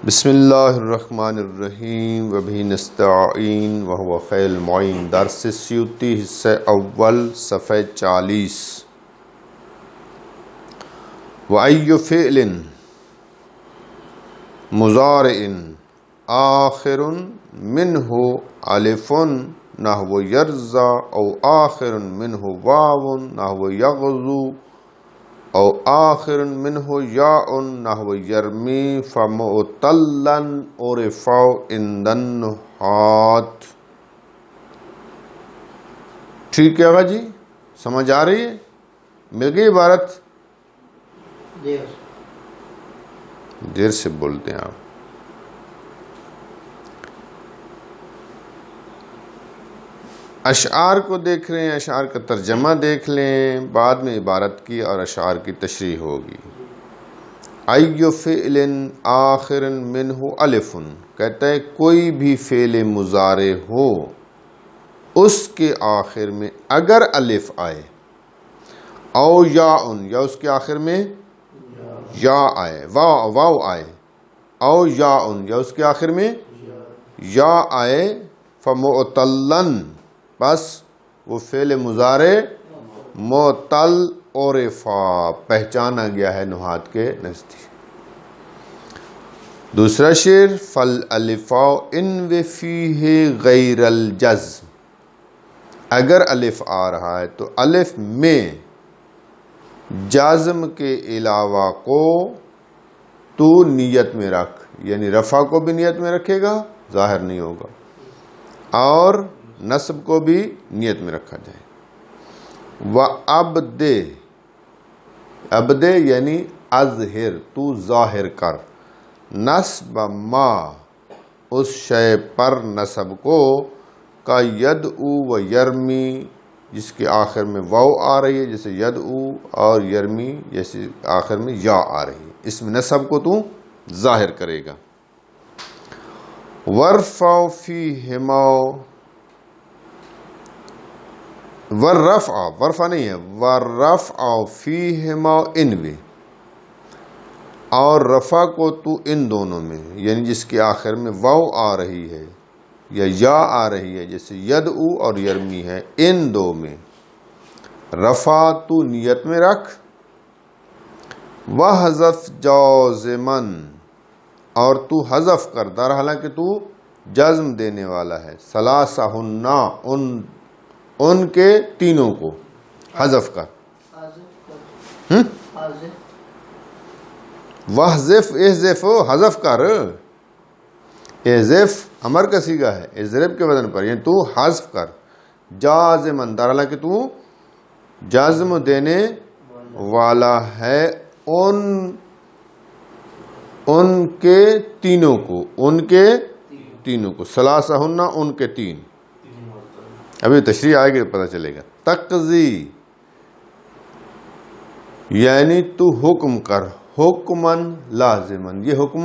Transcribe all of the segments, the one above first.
بسم اللہ الرحمن الرحیم وبہ نستعین وہو خیر المعین۔ درس سیوطی حصہ اول صفحہ 40۔ وَأَيُّ فِعْلٍ مُضَارِعٍ آخر منہ الف نحو یرضی او آخر منہ واو نحو یغزو او آخر منہ یاء نحو یرمی فمعتلا عرف عند النحاة۔ ٹھیک ہے آقا جی، سمجھ آ رہی ہے؟ مل گئی عبارت؟ دیر سے بولتے ہیں آپ۔ اشعار کو دیکھ رہے ہیں، اشعار کا ترجمہ دیکھ لیں، بعد میں عبارت کی اور اشعار کی تشریح ہوگی۔ ایو فعل آخر منہ الف، کہتا ہے کوئی بھی فعل مضارع ہو اس کے آخر میں اگر الف آئے، او یاء یا اس کے آخر میں یا آئے، واو آئے، او یاء یا اس کے آخر میں یا آئے، فمعتلن بس وہ فعل مضارع معتل عرفا پہچانا گیا ہے نحات کے نزدیک۔ دوسرا شعر فالالفاء انو فیہ غیر الجزم، اگر الف آ رہا ہے تو الف میں جازم کے علاوہ کو تو نیت میں رکھ، یعنی رفع کو بھی نیت میں رکھے گا، ظاہر نہیں ہوگا، اور نصب کو بھی نیت میں رکھا جائے۔ ابد یعنی اظہر، تو ظاہر کر، نصب ما اس شے پر نصب کو، کا یدعو و یرمی جس کے آخر میں واو آ رہی ہے جیسے یدعو، اور یرمی جیسے آخر میں یا آ رہی ہے، اس میں نصب کو تو ظاہر کرے گا۔ ورفع فیہما، ورفع نہیں ہے، ورفع فیہما انوی، اور رفع کو تو ان دونوں میں، یعنی جس کے آخر میں واو آ رہی ہے یا آ رہی ہے جیسے یدعو اور یرمی ہے، ان دو میں رفع تو نیت میں رکھ۔ وحذف جازمن، اور تو حذف کر، در حالانکہ تو جزم دینے والا ہے، ثلاثہن ان کے تینوں کو حذف کر۔ وحذف احذف حذف کر، احذف امر کا صیغہ ہے، اضرب کے وزن پر، یعنی تو حذف کر، جازمن در حالانکہ تو جزم دینے والا ہے، ان کے تینوں کو، ان کے تینوں کو، ثلاثہن ان کے تین، ابھی تشریح آئے گی پتہ چلے گا۔ تقضی یعنی تو حکم کر، حکمن لازمن، یہ حکم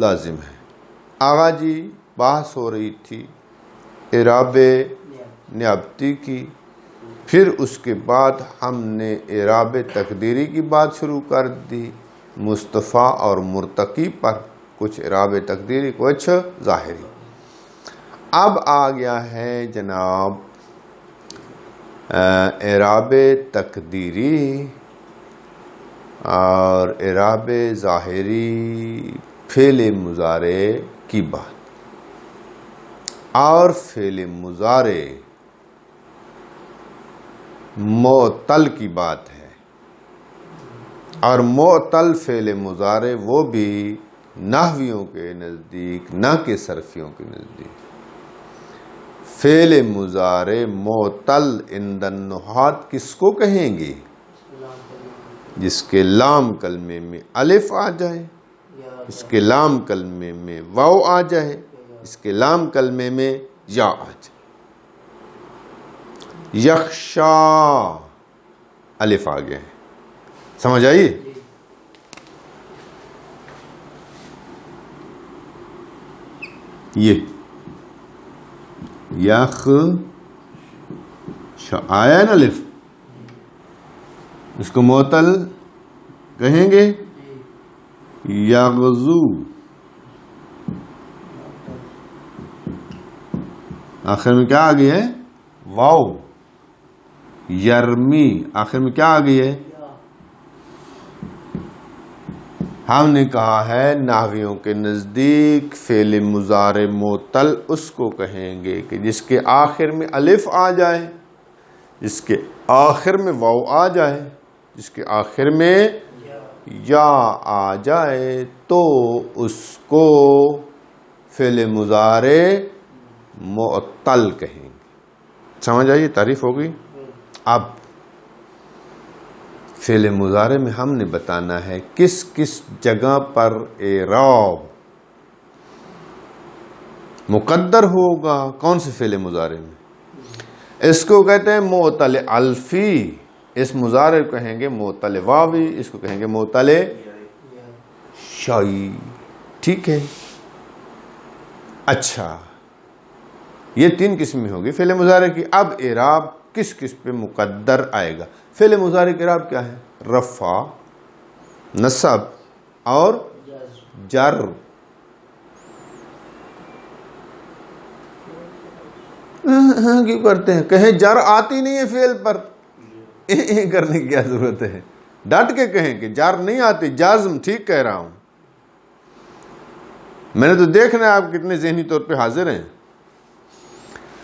لازم ہے۔ آغا جی بحث ہو رہی تھی اعراب نیابتی کی، پھر اس کے بعد ہم نے اعراب تقدیری کی بات شروع کر دی، مصطفیٰ اور مرتقی پر، کچھ اعراب تقدیری کچھ ظاہری۔ اب آ گیا ہے جناب اعراب تقدیری اور اعراب ظاہری فعل مضارع کی بات، اور فعل مضارع معتل کی بات ہے، اور معتل فعل مضارع وہ بھی نحویوں کے نزدیک، نہ کہ صرفیوں کے نزدیک۔ فعل مضارع معتل عند النحاة کس کو کہیں گے؟ جس کے لام کلمے میں الف آ جائے، اس کے لام کلمے میں واو آ جائے، اس کے لام کلمے میں یا آ جائے۔ یخشا الف آ گیا ہے، سمجھ آئیے؟ یہ یخ آیا ہے نا الف، اس کو معتل کہیں گے، یغزو آخر میں کیا آ گئی ہے؟ واو. یرمی آخر میں کیا آ گئی ہے؟ ہم نے کہا ہے نحویوں کے نزدیک فعل مضارع معطل اس کو کہیں گے کہ جس کے آخر میں الف آ جائے، جس کے آخر میں واو آ جائے، جس کے آخر میں یا آ جائے تو اس کو فعل مضارع معطل کہیں گے. سمجھ آئیے؟ تعریف ہو گئی. اب فعل مضارع میں ہم نے بتانا ہے کس کس جگہ پر اعراب مقدر ہوگا. کون سے فعل مضارع میں؟ اس کو کہتے ہیں معطل الفی. اس مضارع کو کہیں گے معطل واوی، اس کو کہیں گے معطل شائی. ٹھیک ہے. اچھا، یہ تین قسمیں ہوگی فعل مضارع کی. اب اعراب کس کس پہ مقدر آئے گا؟ فعل مضارع کے اعراب کیا ہے؟ رفع، نصب اور جر. کیوں کرتے ہیں؟ کہیں جر آتی نہیں ہے فعل پر، کرنے کی کیا ضرورت ہے؟ ڈٹ کے کہیں کہ جر نہیں آتی. جازم ٹھیک کہہ رہا ہوں. میں نے تو دیکھنا ہے آپ کتنے ذہنی طور پہ حاضر ہیں.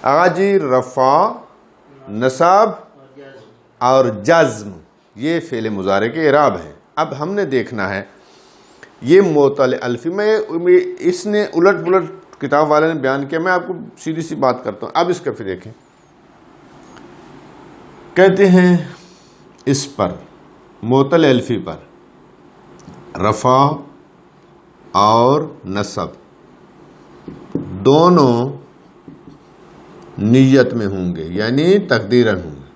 آغا جی، رفع، نصب اور جزم یہ فعل مضارع کے اعراب ہیں. اب ہم نے دیکھنا ہے یہ معطل الفی میں اس نے الٹ پلٹ کتاب والے نے بیان کیا. میں آپ کو سیدھی سی بات کرتا ہوں. اب اس کا پھر دیکھیں. کہتے ہیں اس پر معطل الفی پر رفع اور نصب دونوں نیت میں ہوں گے، یعنی تقدیراً ہوں گے.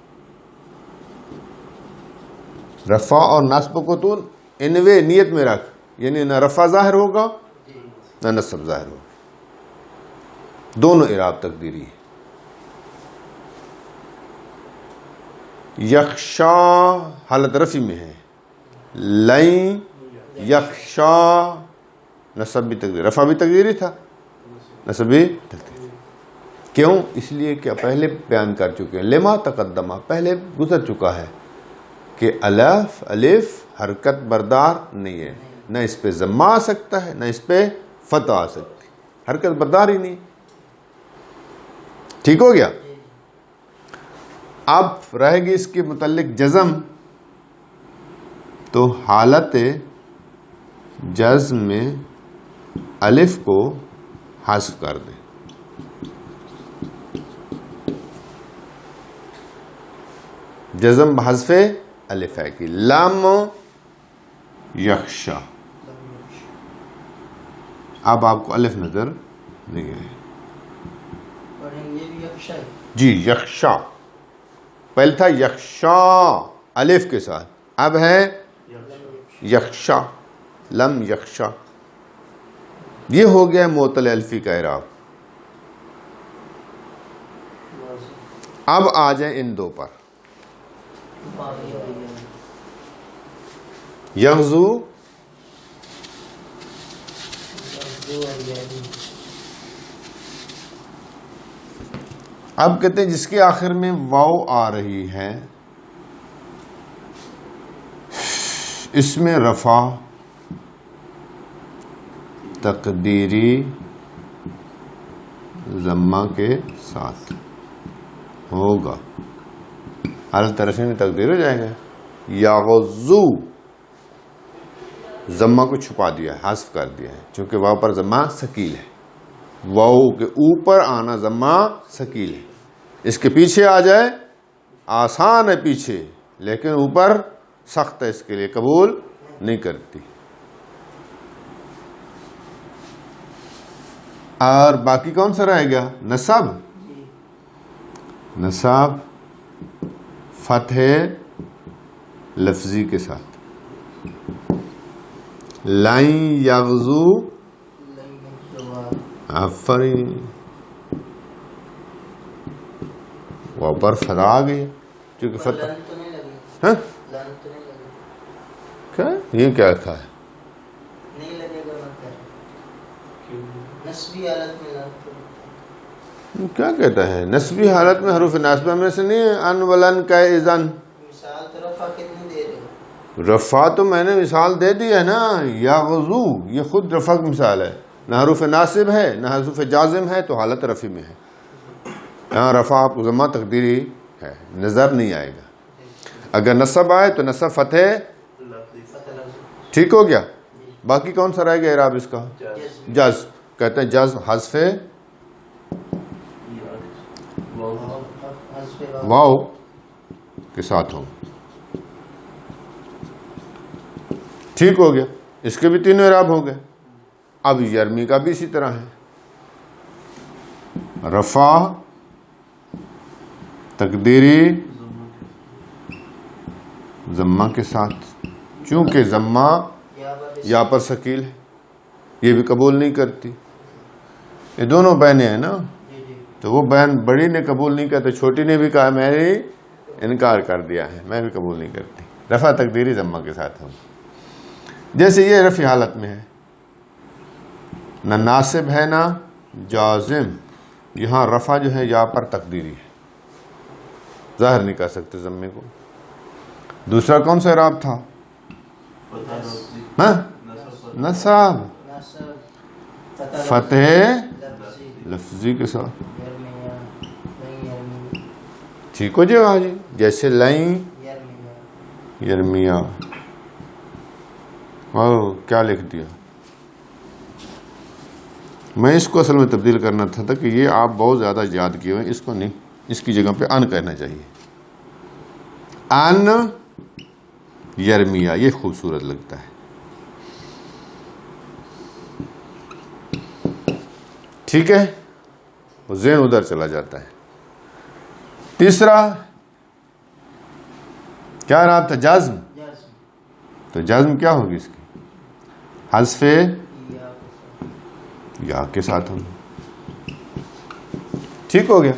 رفع اور نصب کو تو انوے نیت میں رکھ، یعنی نہ رفع ظاہر ہوگا نہ نصب ظاہر ہوگا. دونوں اعراب تقدیری ہے. یخشا حالت رفع میں ہے. لئن یخشا نصب بھی تقدیر، رفع بھی تقدیری تھا، نصب بھی تقدیری. کیوں؟ اس لیے کہ پہلے بیان کر چکے ہیں. لما تقدمہ پہلے گزر چکا ہے کہ الف حرکت بردار نہیں ہے. نہ اس پہ ضمہ آ سکتا ہے نہ اس پہ فتح آ سکتی. حرکت بردار ہی نہیں. ٹھیک ہو گیا. اب رہے گی اس کے متعلق جزم. تو حالت جزم میں الف کو حذف کر دیں. جزم بحذف الف ہے کہ لم یخشا. اب آپ کو الف نظر نہیں آئے. جی یخشا پہلے تھا یخشا الف کے ساتھ، اب ہے یخشا. لم یخشا یہ ہو گیا معطل الفی کا اعراب. اب آ جائیں ان دو پر. یغزو اب کہتے ہیں جس کے آخر میں واو آ رہی ہے اس میں رفع تقدیری ضمہ کے ساتھ ہوگا. حالت رفع میں تقدیر ہو جائے گا. یغزو ضمہ کو چھپا دیا ہے، حذف کر دیا ہے چونکہ واو پر ضمہ ثقیل ہے. واو کے اوپر آنا ضمہ ثقیل ہے. اس کے پیچھے آ جائے آسان ہے پیچھے، لیکن اوپر سخت ہے، اس کے لیے قبول نہیں کرتی. اور باقی کون سا رہ گیا؟ نصب. نصب فتح لفظی کے ساتھ. لائن یغزو آفرین وہ پر فتح آ گئی چونکہ فتح کیا یہ کیا تھا؟ کیا کہتا ہے نسبی حالت میں حروف ناسبہ میں سے نہیں ہے ان ولن کا اذن. مثال تو رفع کتنی دے رہے؟ رفع تو میں نے مثال دے دی ہے نا. یغزو یہ خود رفع کی مثال ہے. نہ حروف ناصب ہے نہ حروف جازم ہے تو حالت رفع میں ہے. یہاں رفع آپ کو ضمہ تقدیری ہے نظر نہیں آئے گا. اگر نصب آئے تو نصب فتح ٹھیک ہو گیا. باقی کون سا رہ گیا اعراب اس کا؟ جزم. کہتے ہیں جزم حذف واو کے ساتھ ہو. ٹھیک ہو گیا. اس کے بھی تینوں اعراب ہو گئے. اب یرمی کا بھی اسی طرح ہے. رفع تقدیری ضمہ کے ساتھ چونکہ ضمہ یا پر ثقیل ہے یہ بھی قبول نہیں کرتی. یہ دونوں بہنیں ہیں نا تو وہ بہن بڑی نے قبول نہیں کرتی چھوٹی نے بھی کہا میں نے انکار کر دیا ہے میں بھی قبول نہیں کرتی. رفع تقدیری ضمہ کے ساتھ ہوں. جیسے یہ رفع حالت میں ہے نہ ناصب ہے نہ جازم. یہاں رفع جو ہے یا پر تقدیری ہے ظاہر نہیں کر سکتے ضمے کو. دوسرا کون سا اعراب تھا؟ نصب فتح لفظی کے ساتھ. ٹھیک ہو جائے گا جی. جیسے لائیں یرمیا. کیا لکھ دیا میں اس کو اصل میں تبدیل کرنا تھا کہ یہ آپ بہت زیادہ یاد کیے ہوئے. اس کو نہیں اس کی جگہ پہ ان کہنا چاہیے. ان یرمیا یہ خوبصورت لگتا ہے. ٹھیک ہے ذہن ادھر چلا جاتا ہے. تیسرا کیا اعراب تھا؟ جزم. تو جزم کیا ہوگی اس کی؟ حذف یا کے ساتھ ہوگی. ٹھیک ہو گیا.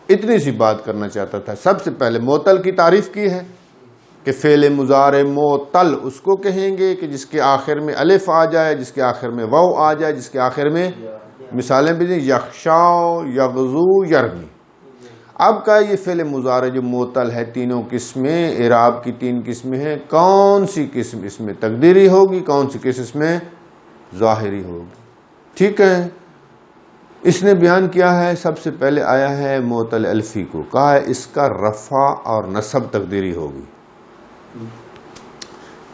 اتنی سی بات کرنا چاہتا تھا. سب سے پہلے معطل کی تعریف کی ہے کہ فعل مضارع معطل اس کو کہیں گے کہ جس کے آخر میں الف آ جائے جس کے آخر میں واو آ جائے جس کے آخر میں مثالیں بھی دیں یخشا یغزو یرمی. اب کا یہ فعل مضارع جو معطل ہے تینوں قسمیں اعراب کی 3 قسمیں ہیں. کون سی قسم اس میں تقدیری ہوگی کون سی قسم اس میں ظاہری ہوگی. ٹھیک ہے. اس نے بیان کیا ہے سب سے پہلے آیا ہے معطل الفی کو کہا ہے اس کا رفع اور نصب تقدیری ہوگی.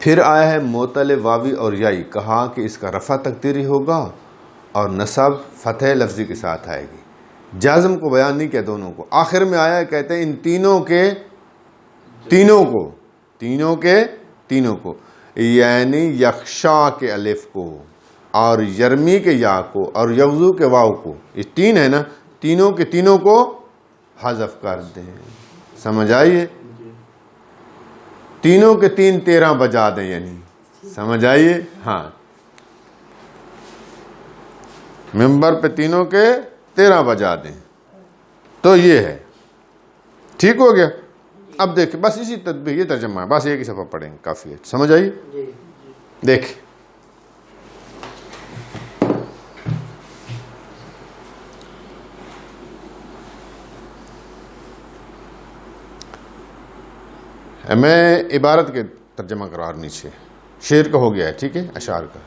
پھر آیا ہے معطل واوی اور یائی کہا کہ اس کا رفع تقدیری ہوگا اور نصب فتح لفظی کے ساتھ آئے گی. جازم کو بیان نہیں کیا دونوں کو. آخر میں آیا ہے کہتے ہیں ان تینوں کو یعنی یخشا کے الف کو اور یرمی کے یا کو اور یغزو کے واو کو یہ 3 ہے نا تینوں کو حذف کر دیں. سمجھ آئیے. تینوں کے 3 13 بجا دیں یعنی سمجھ آئیے. ہاں ممبر پہ تینوں کے 13 بجا دیں تو یہ ہے. ٹھیک ہو گیا. اب دیکھیں بس اسی تدبیر یہ ترجمہ ہے بس ایک ہی صفحہ پڑھیں کافی ہے. سمجھ آئیے. دیکھ میں عبارت کے ترجمہ قرار نیچے شعر کا ہو گیا ہے. ٹھیک ہے اشعار کا.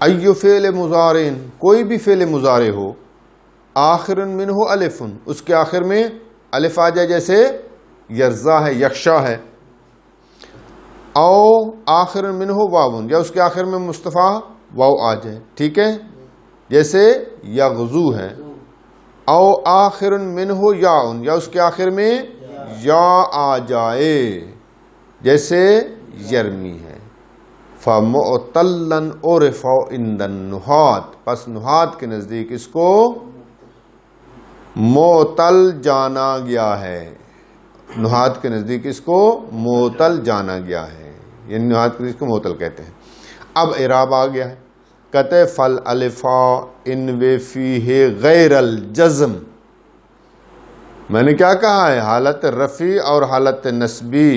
ایو فعل مضارع کوئی بھی فعل مضارع ہو آخر منہ الف اس کے آخر میں الف آ جائے جیسے یرزا ہے یخشا ہے. او آخر منہ واو یا اس کے آخر میں مصطفیٰ واو آ جائے. ٹھیک ہے جیسے یغزو ہے. او آخر منہ یا یا اس کے آخر میں یا آ جائے جیسے یرمی ہے. فَمُعْتَلًّا عُرِفَ عِنْدَ النُّحَاةِ پس نحات کے نزدیک اس کو معطل جانا گیا ہے. نحات کے نزدیک اس کو معطل جانا گیا ہے یعنی نحات کے نزدیک کو معطل کہتے ہیں. اب اعراب آ گیا ہے. کہتے فل الفا ان وفیہ غیر الجزم. میں نے کیا کہا ہے حالت رفعی اور حالت نصبی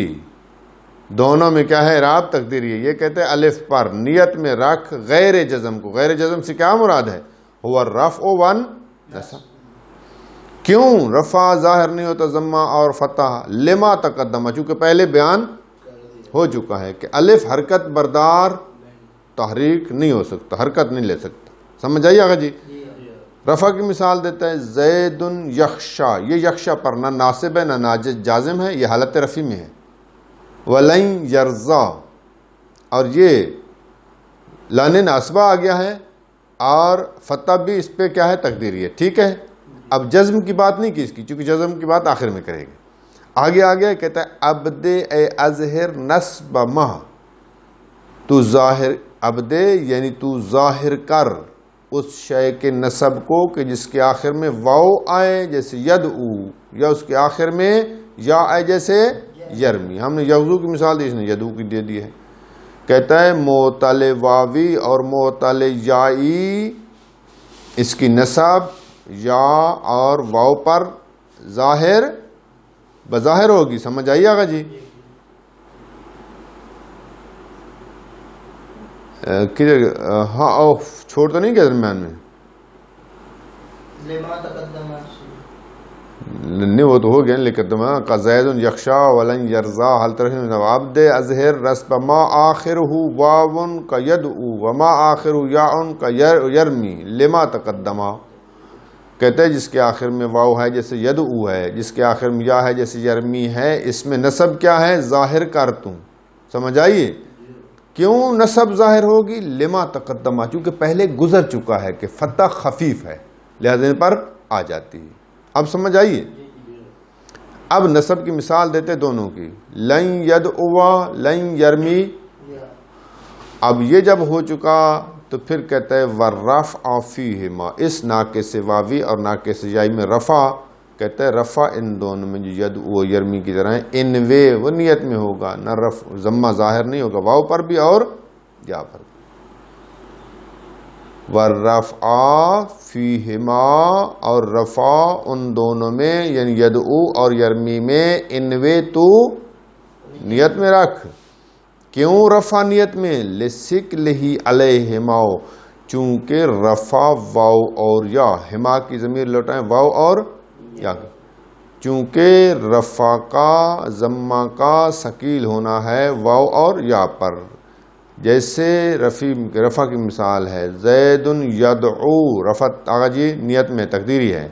دونوں میں کیا ہے اعراب تقدیری ہے. یہ کہتے ہیں الف پر نیت میں رکھ غیر جزم کو. غیر جزم سے کیا مراد ہے؟ ہوا رفع و نصب. کیوں رفع ظاہر نہیں ہوتا ضمہ اور فتح؟ لما تقدمہ، چونکہ پہلے بیان ہو چکا ہے کہ الف حرکت بردار تحریک نہیں ہو سکتا، حرکت نہیں لے سکتا. سمجھ آئیے آگا جی؟ رفع کی مثال دیتا ہے زید یخشا، یہ یخشا پر نہ ناصب ہے نہ جازم ہے، یہ حالت رفع میں ہے. ولن یرضا، اور یہ لان ناسبہ آ گیا ہے، اور فتح بھی اس پہ کیا ہے؟ تقدیری ہے. ٹھیک ہے، اب جزم کی بات نہیں کی اس کی، چونکہ جزم کی بات آخر میں کرے گی. آگے آگے کہتا ہے ابدے اے اظہر نصب مہ، تو ظاہر ابدے یعنی تو ظاہر کر اس شے کے نصب کو کہ جس کے آخر میں واو آئے جیسے یدعو، یا اس کے آخر میں یا آئے جیسے یرمی. ہم نے یغزو کی مثال دی، اس نے یدعو کی دے دی ہے. کہتا ہے معتل واوی اور معتل یائی، اس کی نصب یا اور واو پر ظاہر بظاہر ہوگی. سمجھ آئیے آگا جی؟ ہاں چھوڑ تو نہیں گیا درمیان میں؟ لما تقدم نہیں وہ تو ہو گیا، لیکن کا زید یخشا ولن یرضا حل طرف عبد اظہر رسب ما آخرہ واون کا یدعو وما آخرہ یاء کا یرمی لما تقدمہ. کہتے ہیں جس کے آخر میں واو ہے جیسے یدعو ہے، جس کے آخر میں یا ہے جیسے یرمی ہے، اس میں نصب کیا ہے؟ ظاہر کر تم. سمجھ آئیے؟ کیوں نصب ظاہر ہوگی؟ لما تقدمہ، چونکہ پہلے گزر چکا ہے کہ فتح خفیف ہے لہذا ان پر آ جاتی ہے. اب سمجھ آئیے؟ اب نصب کی مثال دیتے دونوں کی، لن یدعو لن یرمی. اب یہ جب ہو چکا تو پھر کہتا ہے والرفع فیہما، اس ناقص واوی اور ناقص یائی میں رفع. کہتا ہے رفع ان دونوں میں جو یدعو یرمی کی طرح ان وہ نیت میں ہوگا، نہ رفع ضمہ ظاہر نہیں ہوگا واو پر بھی اور یا پر بھی. والرفع فیہما، اور رفع ان دونوں میں یعنی یدعو اور یرمی میں انوے تو نیت میں رکھ. کیوں رفع نیت میں؟ لسکلہ علیہما، چونکہ رفع واو اور یا، ہما کی ضمیر لوٹائیں واو اور یا، چونکہ رفع کا ضمہ کا ثقیل ہونا ہے واو اور یا پر. جیسے رفع کی مثال ہے زید یدعو، رفع آگا جی نیت میں تقدیری ہے.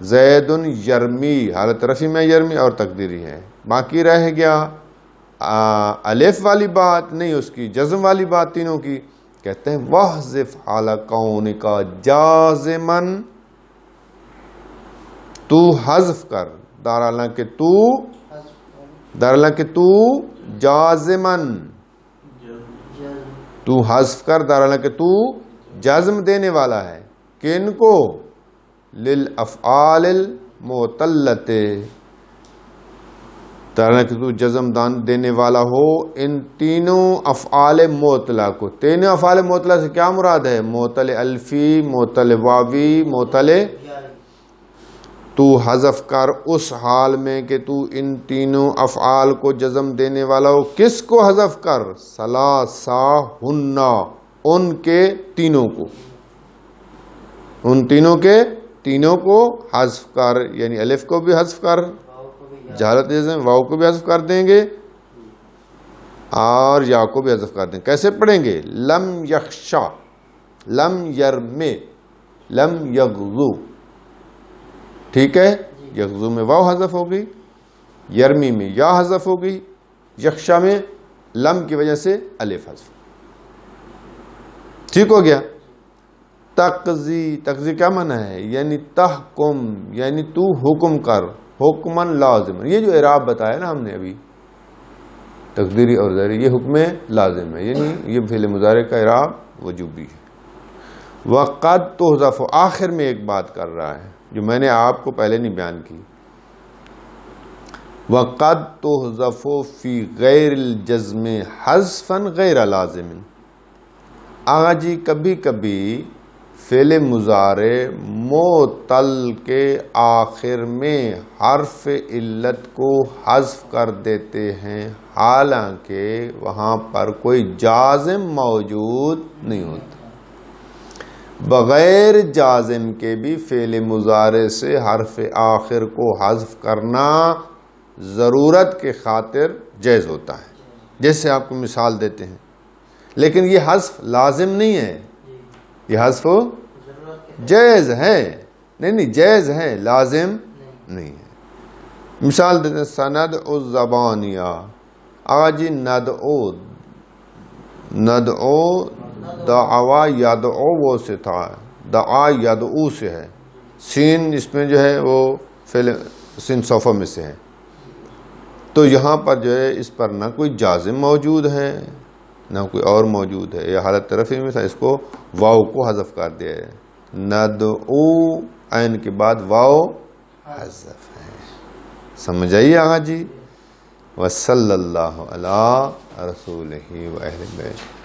زید یرمی حالت رفع میں یرمی اور تقدیری ہے. باقی رہ گیا الف والی بات، نہیں اس کی جزم والی بات تینوں کی. کہتے ہیں وحذف حال کونک جازمن، تو حذف کر داراللہ کہ تو جازمن، تو حذف کر داراللہ کہ تو جزم دینے والا ہے. کن کو؟ للافعال المعتلۃ، داراللہ کہ تو جزم دینے والا ہو ان تینوں افعال معتلہ کو. تینوں افعال معتلہ سے کیا مراد ہے؟ معتل الفی، معتل واوی، معتل. تو حذف کر اس حال میں کہ تو ان تینوں افعال کو جزم دینے والا ہو. کس کو حذف کر؟ ثلاثہن، ان کے تینوں کو، ان تینوں کے تینوں کو حذف کر. یعنی الف کو بھی حذف کر، جہالت جیسے واو کو بھی حذف کر دیں گے اور یا کو بھی حذف کر دیں گے. کیسے پڑھیں گے؟ لم یخشا، لم یرمی، لم یغزو. ٹھیک ہے، یغزو میں واو حذف ہو گئی، یرمی میں یا حذف ہو گئی، یخشا میں لم کی وجہ سے الف حذف. ٹھیک ہو گیا. تقضی، تقضی کیا معنی ہے؟ یعنی تحکم، یعنی تو حکم کر، حکمن لازم. یہ جو اعراب بتایا نا ہم نے ابھی تقدیری اور ظاہری، یہ حکم لازم ہے، یعنی یہ فعل مضارع کا اعراب وجوبی ہے. وقد تحذف، آخر میں ایک بات کر رہا ہے جو میں نے آپ کو پہلے نہیں بیان کی. وقد تحذف فی غیر الجزم حذفا غیر لازم. آغا جی کبھی کبھی فعل مضارع معتل کے آخر میں حرف علت کو حذف کر دیتے ہیں حالانکہ وہاں پر کوئی جازم موجود نہیں ہوتا. بغیر جازم کے بھی فعل مضارع سے حرف آخر کو حذف کرنا ضرورت کے خاطر جائز ہوتا ہے. جیسے آپ کو مثال دیتے ہیں، لیکن یہ حذف لازم نہیں ہے، یہ حذف جائز ہے. نہیں جائز ہے، لازم نہیں ہے. مثال دیتے ہیں سندعو الزبانیہ. آغا جی ندعو دعوا یدعو وہ سے تھا، دعا یدعو سے ہے. سین اس میں جو ہے وہ فعل سین صوفہ میں سے ہے. تو یہاں پر جو ہے اس پر نہ کوئی جازم موجود ہے نہ کوئی اور موجود ہے. یہ حالت رفع میں تھا، اس کو واو کو حذف کر دیا ہے. ندعو عین کے بعد واو حذف ہے. سمجھ آئیے آغا جی. وصلی اللہ علی رسولہ و اہل بیت.